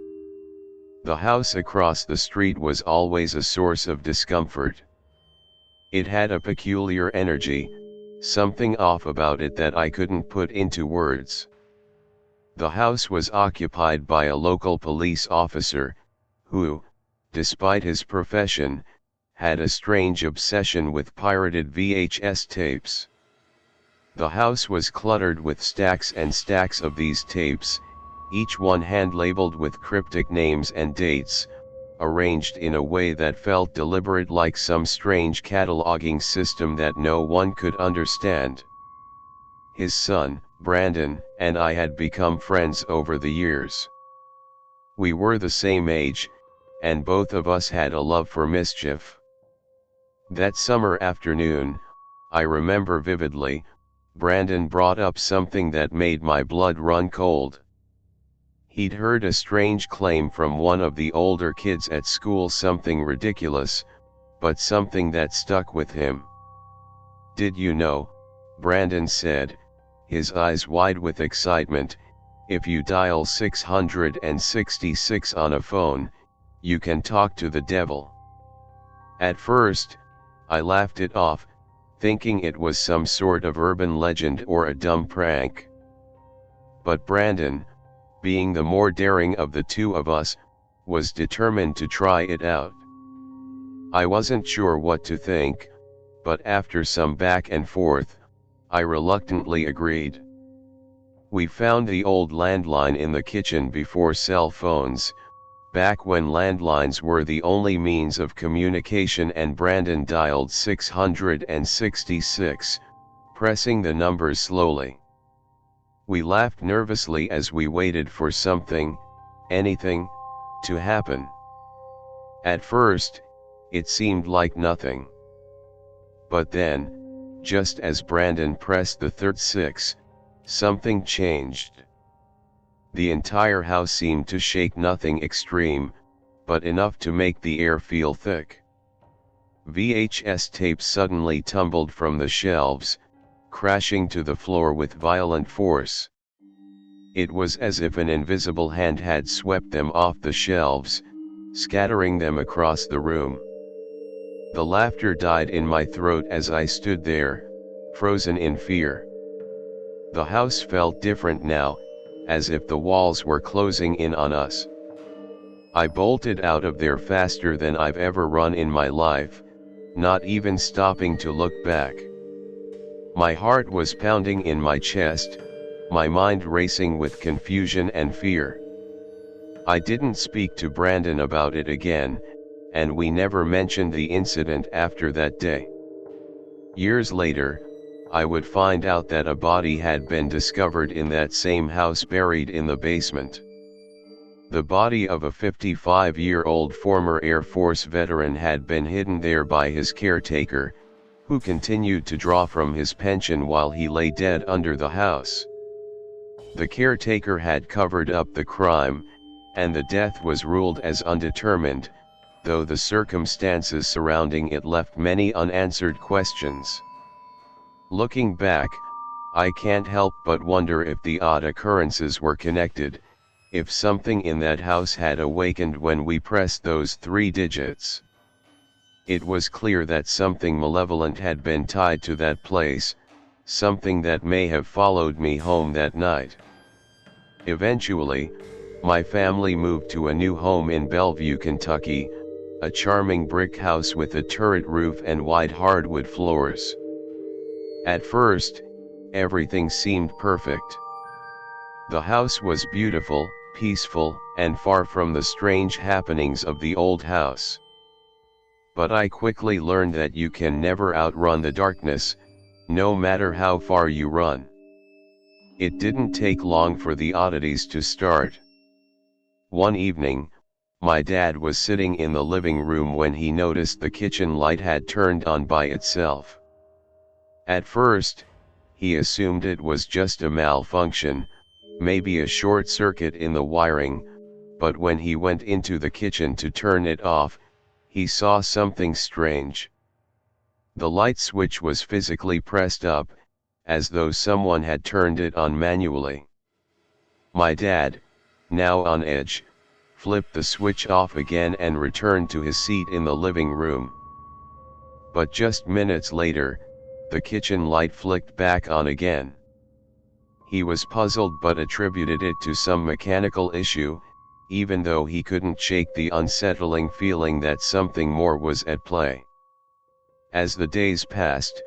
The house across the street was always a source of discomfort. It had a peculiar energy, something off about it that I couldn't put into words. The house was occupied by a local police officer, who, despite his profession, had a strange obsession with pirated VHS tapes. The house was cluttered with stacks and stacks of these tapes, each one hand-labeled with cryptic names and dates, arranged in a way that felt deliberate, like some strange cataloging system that no one could understand. His son, Brandon, and I had become friends over the years. We were the same age, and both of us had a love for mischief. That summer afternoon, I remember vividly, Brandon brought up something that made my blood run cold. He'd heard a strange claim from one of the older kids at school, something ridiculous, but something that stuck with him. "Did you know," Brandon said, his eyes wide with excitement, "if you dial 666 on a phone, you can talk to the devil?" At first, I laughed it off, thinking it was some sort of urban legend or a dumb prank. But Brandon, being the more daring of the two of us, was determined to try it out. I wasn't sure what to think, but after some back and forth, I reluctantly agreed. We found the old landline in the kitchen before cell phones, back when landlines were the only means of communication, and Brandon dialed 666, pressing the numbers slowly. We laughed nervously as we waited for something, anything, to happen. At first, it seemed like nothing. But then, just as Brandon pressed the third 6, something changed. The entire house seemed to shake, nothing extreme, but enough to make the air feel thick. VHS tapes suddenly tumbled from the shelves, crashing to the floor with violent force. It was as if an invisible hand had swept them off the shelves, scattering them across the room. The laughter died in my throat as I stood there, frozen in fear. The house felt different now, as if the walls were closing in on us. I bolted out of there faster than I've ever run in my life, not even stopping to look back. My heart was pounding in my chest, my mind racing with confusion and fear. I didn't speak to Brandon about it again, and we never mentioned the incident after that day. Years later, I would find out that a body had been discovered in that same house, buried in the basement. The body of a 55-year-old former Air Force veteran had been hidden there by his caretaker, who continued to draw from his pension while he lay dead under the house. The caretaker had covered up the crime, and the death was ruled as undetermined, though the circumstances surrounding it left many unanswered questions. Looking back, I can't help but wonder if the odd occurrences were connected, if something in that house had awakened when we pressed those 3 digits. It was clear that something malevolent had been tied to that place, something that may have followed me home that night. Eventually, my family moved to a new home in Bellevue, Kentucky, a charming brick house with a turret roof and wide hardwood floors. At first, everything seemed perfect. The house was beautiful, peaceful, and far from the strange happenings of the old house. But I quickly learned that you can never outrun the darkness, no matter how far you run. It didn't take long for the oddities to start. One evening, my dad was sitting in the living room when he noticed the kitchen light had turned on by itself. At first, he assumed it was just a malfunction, maybe a short circuit in the wiring, but when he went into the kitchen to turn it off, he saw something strange. The light switch was physically pressed up, as though someone had turned it on manually. My dad, now on edge, flipped the switch off again and returned to his seat in the living room. But just minutes later, the kitchen light flicked back on again. He was puzzled but attributed it to some mechanical issue, even though he couldn't shake the unsettling feeling that something more was at play. As the days passed,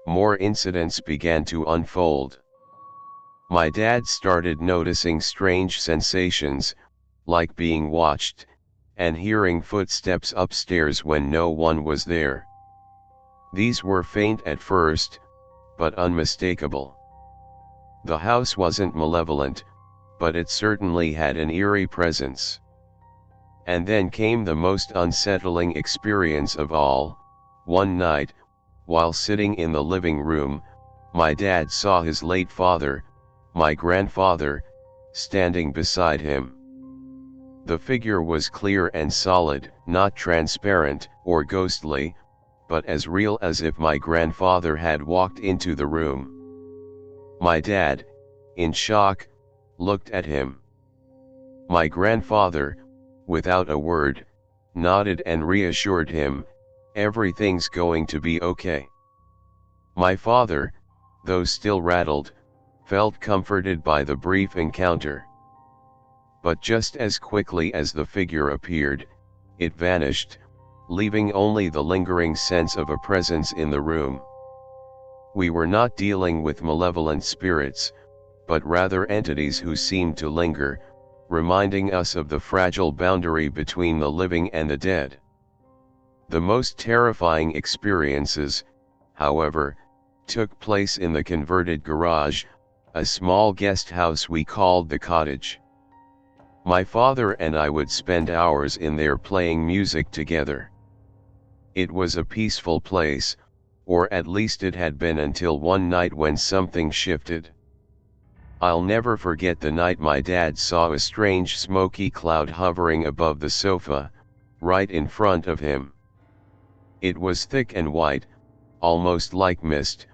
more incidents began to unfold. My dad started noticing strange sensations, like being watched, and hearing footsteps upstairs when no one was there. These were faint at first, but unmistakable. The house wasn't malevolent, but it certainly had an eerie presence. And then came the most unsettling experience of all. One night, while sitting in the living room, My dad saw his late father, my grandfather, standing beside him. The figure was clear and solid, not transparent or ghostly, but as real as if my grandfather had walked into the room. My dad, in shock, looked at him. My grandfather, without a word, nodded and reassured him, "Everything's going to be okay." My father, though still rattled, felt comforted by the brief encounter. But just as quickly as the figure appeared, it vanished, leaving only the lingering sense of a presence in the room. We were not dealing with malevolent spirits, but rather entities who seemed to linger, reminding us of the fragile boundary between the living and the dead. The most terrifying experiences, however, took place in the converted garage, a small guest house we called the cottage. My father and I would spend hours in there playing music together. It was a peaceful place, or at least it had been until one night when something shifted. I'll never forget the night my dad saw a strange smoky cloud hovering above the sofa, right in front of him. It was thick and white, almost like mist,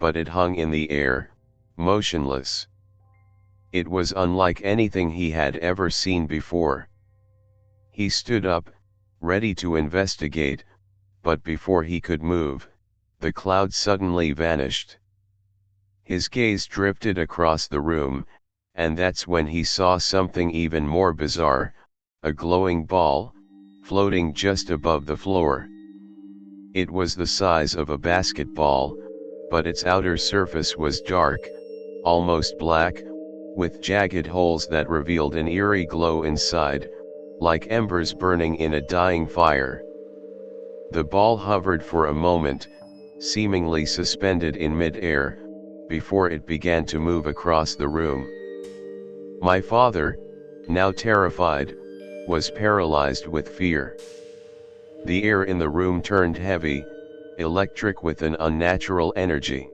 but it hung in the air, motionless. It was unlike anything he had ever seen before. He stood up, ready to investigate, but before he could move, the cloud suddenly vanished. His gaze drifted across the room, and that's when he saw something even more bizarre, a glowing ball, floating just above the floor. It was the size of a basketball, but its outer surface was dark, almost black, with jagged holes that revealed an eerie glow inside, like embers burning in a dying fire. The ball hovered for a moment, seemingly suspended in mid-air, before it began to move across the room. My father, now terrified, was paralyzed with fear. The air in the room turned heavy, electric with an unnatural energy.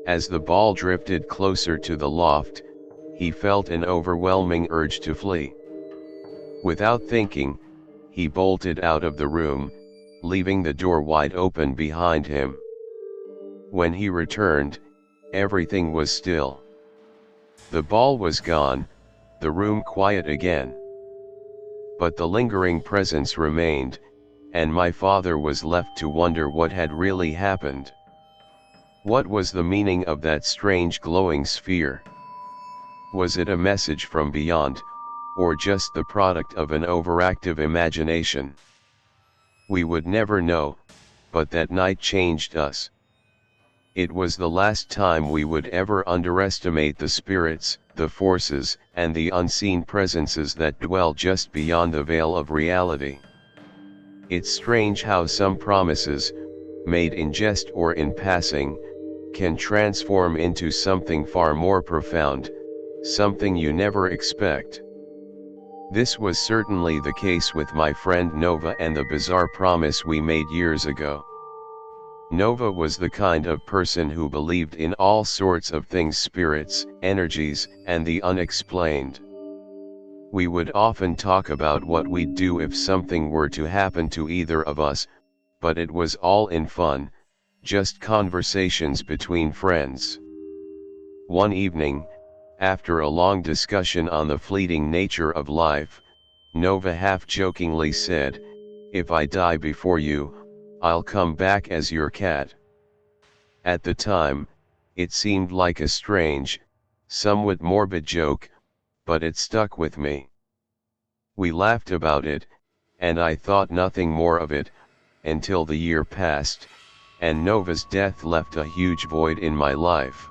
As the ball drifted closer to the loft, he felt an overwhelming urge to flee. Without thinking, he bolted out of the room, leaving the door wide open behind him. When he returned, everything was still. The ball was gone, the room quiet again. But the lingering presence remained, and my father was left to wonder what had really happened. What was the meaning of that strange glowing sphere? Was it a message from beyond, or just the product of an overactive imagination? We would never know, but that night changed us. It was the last time we would ever underestimate the spirits, the forces, and the unseen presences that dwell just beyond the veil of reality. It's strange how some promises, made in jest or in passing, can transform into something far more profound, something you never expect. This was certainly the case with my friend Nova and the bizarre promise we made years ago. Nova was the kind of person who believed in all sorts of things: spirits, energies, and the unexplained. We would often talk about what we'd do if something were to happen to either of us, but it was all in fun, just conversations between friends. One evening, after a long discussion on the fleeting nature of life, Nova half-jokingly said, "If I die before you, I'll come back as your cat." At the time, it seemed like a strange, somewhat morbid joke, but it stuck with me. We laughed about it, and I thought nothing more of it, until the year passed, and Nova's death left a huge void in my life.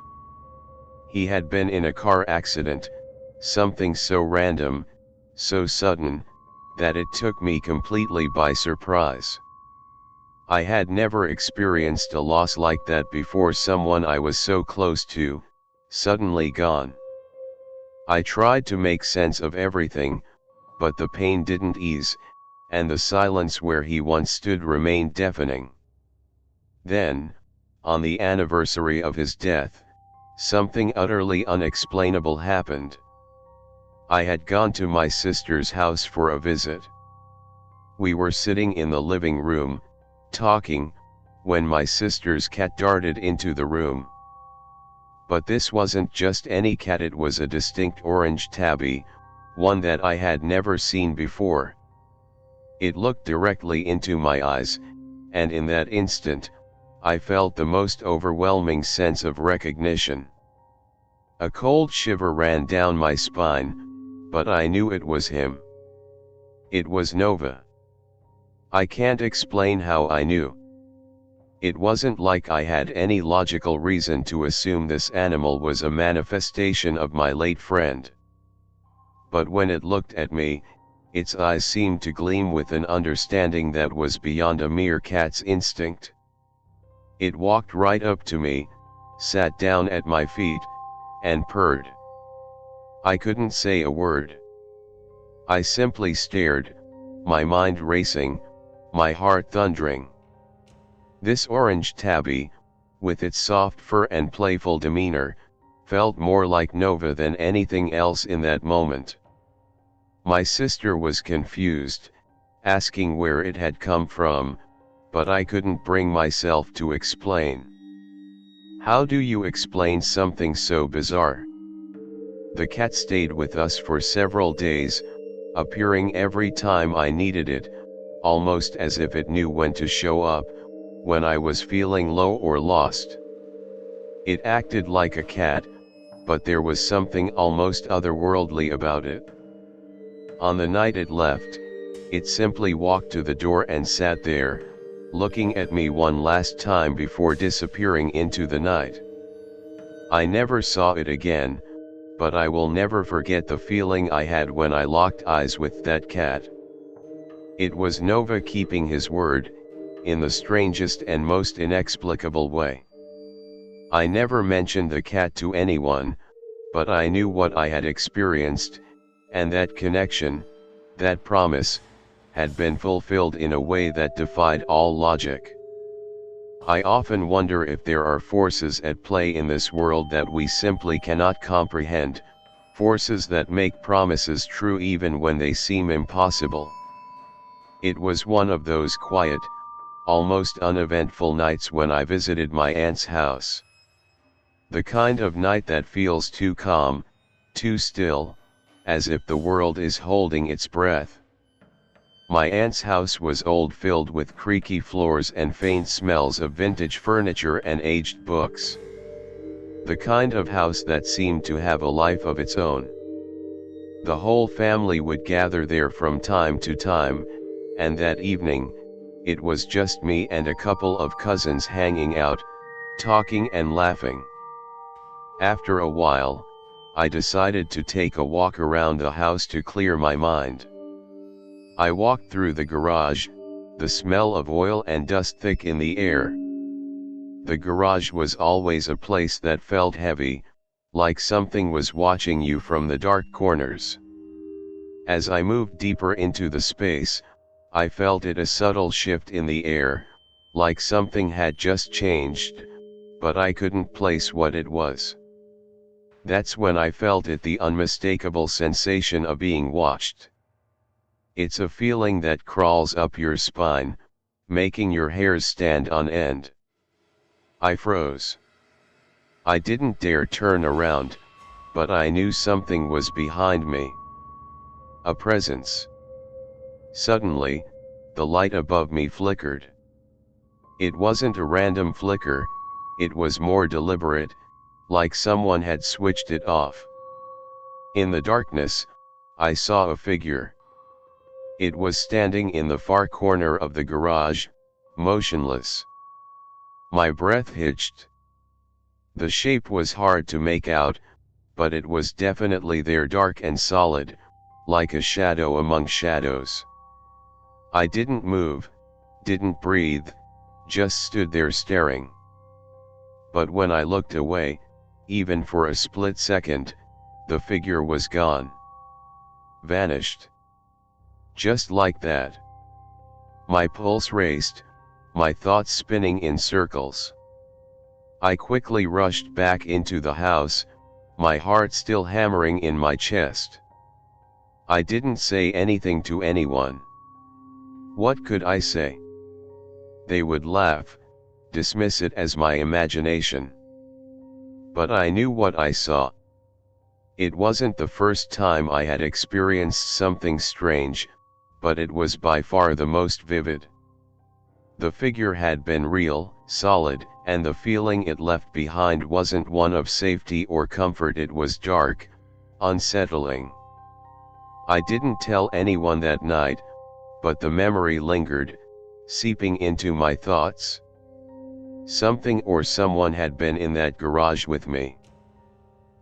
He had been in a car accident, something so random, so sudden, that it took me completely by surprise. I had never experienced a loss like that before: someone I was so close to, suddenly gone. I tried to make sense of everything, but the pain didn't ease, and the silence where he once stood remained deafening. Then, On the anniversary of his death, something utterly unexplainable happened. I had gone to my sister's house for a visit. We were sitting in the living room, talking, when my sister's cat darted into the room. But this wasn't just any cat, it was a distinct orange tabby, one that I had never seen before. It looked directly into my eyes, and in that instant, I felt the most overwhelming sense of recognition. A cold shiver ran down my spine, but I knew it was him. It was Nova. I can't explain how I knew. It wasn't like I had any logical reason to assume this animal was a manifestation of my late friend. But when it looked at me, its eyes seemed to gleam with an understanding that was beyond a mere cat's instinct. It walked right up to me, sat down at my feet, and purred. I couldn't say a word. I simply stared, my mind racing, my heart thundering. This orange tabby, with its soft fur and playful demeanor, felt more like Nova than anything else in that moment. My sister was confused, asking where it had come from, but I couldn't bring myself to explain. How do you explain something so bizarre? The cat stayed with us for several days, appearing every time I needed it, almost as if it knew when to show up, when I was feeling low or lost. It acted like a cat, but there was something almost otherworldly about it. On the night it left, it simply walked to the door and sat there, looking at me one last time before disappearing into the night. I never saw it again, but I will never forget the feeling I had when I locked eyes with that cat. It was Nova keeping his word, in the strangest and most inexplicable way. I never mentioned the cat to anyone, but I knew what I had experienced, and that connection, that promise, had been fulfilled in a way that defied all logic. I often wonder if there are forces at play in this world that we simply cannot comprehend, forces that make promises true even when they seem impossible. It was one of those quiet, almost uneventful nights when I visited my aunt's house. The kind of night that feels too calm, too still, as if the world is holding its breath. My aunt's house was old, filled with creaky floors and faint smells of vintage furniture and aged books. The kind of house that seemed to have a life of its own. The whole family would gather there from time to time, and that evening, it was just me and a couple of cousins hanging out, talking and laughing. After a while, I decided to take a walk around the house to clear my mind. I walked through the garage, the smell of oil and dust thick in the air. The garage was always a place that felt heavy, like something was watching you from the dark corners. As I moved deeper into the space, I felt a subtle shift in the air, like something had just changed, but I couldn't place what it was. That's when I felt the unmistakable sensation of being watched. It's a feeling that crawls up your spine, making your hairs stand on end. I froze. I didn't dare turn around, but I knew something was behind me. A presence. Suddenly, the light above me flickered. It wasn't a random flicker, it was more deliberate, like someone had switched it off. In the darkness, I saw a figure. It was standing in the far corner of the garage, motionless. My breath hitched. The shape was hard to make out, but it was definitely there, dark and solid, like a shadow among shadows. I didn't move, didn't breathe, just stood there staring. But when I looked away, even for a split second, the figure was gone. Vanished. Just like that. My pulse raced, my thoughts spinning in circles. I quickly rushed back into the house, my heart still hammering in my chest. I didn't say anything to anyone. What could I say? They would laugh, dismiss it as my imagination. But I knew what I saw. It wasn't the first time I had experienced something strange, but it was by far the most vivid. The figure had been real, solid, and the feeling it left behind wasn't one of safety or comfort, it was dark, unsettling. I didn't tell anyone that night, but the memory lingered, seeping into my thoughts. Something or someone had been in that garage with me.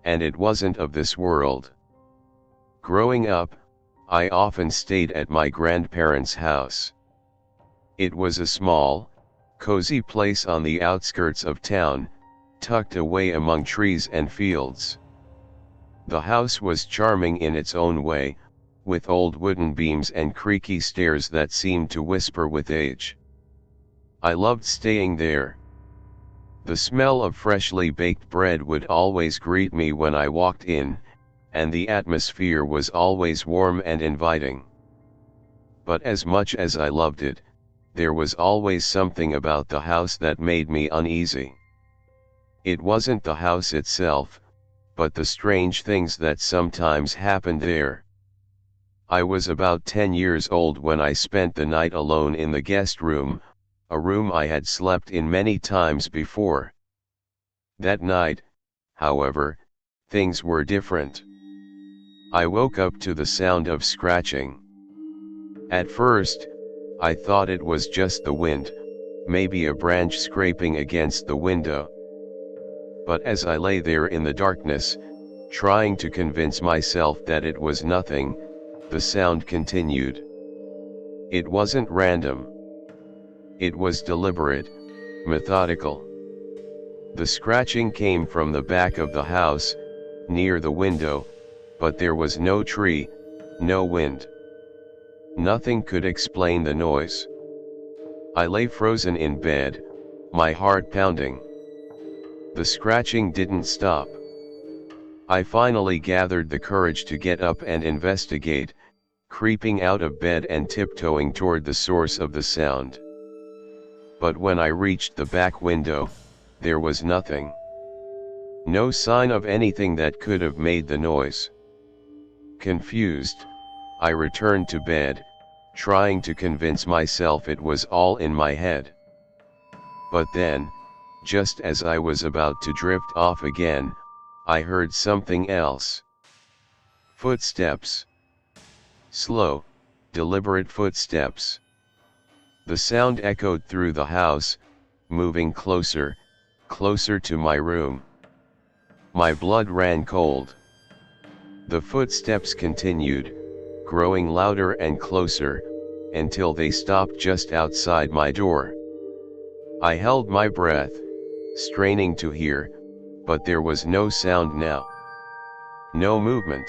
And it wasn't of this world. Growing up, I often stayed at my grandparents' house. It was a small, cozy place on the outskirts of town, tucked away among trees and fields. The house was charming in its own way, with old wooden beams and creaky stairs that seemed to whisper with age. I loved staying there. The smell of freshly baked bread would always greet me when I walked in, and the atmosphere was always warm and inviting. But as much as I loved it, there was always something about the house that made me uneasy. It wasn't the house itself, but the strange things that sometimes happened there. I was about 10 years old when I spent the night alone in the guest room, a room I had slept in many times before. That night, however, things were different. I woke up to the sound of scratching. At first, I thought it was just the wind, maybe a branch scraping against the window. But as I lay there in the darkness, trying to convince myself that it was nothing, the sound continued. It wasn't random. It was deliberate, methodical. The scratching came from the back of the house, near the window, but there was no tree, no wind. Nothing could explain the noise. I lay frozen in bed, my heart pounding. The scratching didn't stop. I finally gathered the courage to get up and investigate, creeping out of bed and tiptoeing toward the source of the sound. But when I reached the back window, there was nothing. No sign of anything that could have made the noise. Confused, I returned to bed, trying to convince myself it was all in my head. But then, just as I was about to drift off again, I heard something else. Footsteps. Slow, deliberate footsteps. The sound echoed through the house, moving closer, closer to my room. My blood ran cold. The footsteps continued, growing louder and closer, until they stopped just outside my door. I held my breath, straining to hear, but there was no sound now. No movement.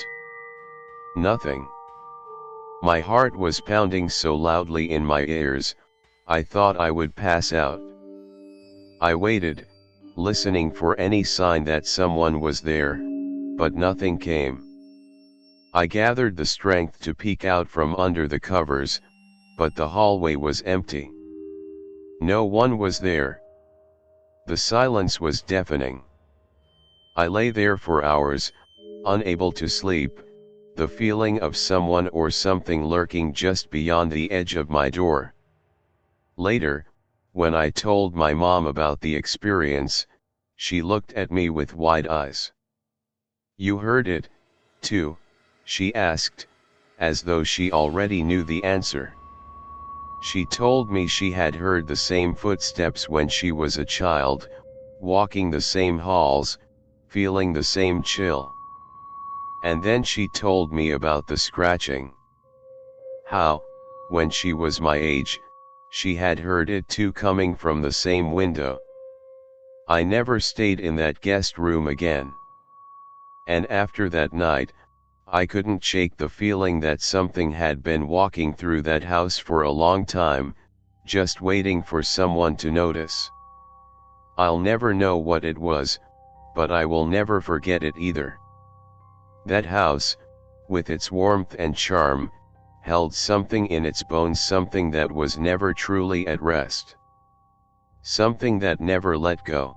Nothing. My heart was pounding so loudly in my ears, I thought I would pass out. I waited, listening for any sign that someone was there, but nothing came. I gathered the strength to peek out from under the covers, but the hallway was empty. No one was there. The silence was deafening. I lay there for hours, unable to sleep, the feeling of someone or something lurking just beyond the edge of my door. Later, when I told my mom about the experience, she looked at me with wide eyes. "You heard it, too?" she asked, as though she already knew the answer. She told me she had heard the same footsteps when she was a child, walking the same halls, feeling the same chill. And then she told me about the scratching. How, when she was my age, she had heard it too, coming from the same window. I never stayed in that guest room again. And after that night, I couldn't shake the feeling that something had been walking through that house for a long time, just waiting for someone to notice. I'll never know what it was, but I will never forget it either. That house, with its warmth and charm, held something in its bones, something that was never truly at rest. Something that never let go.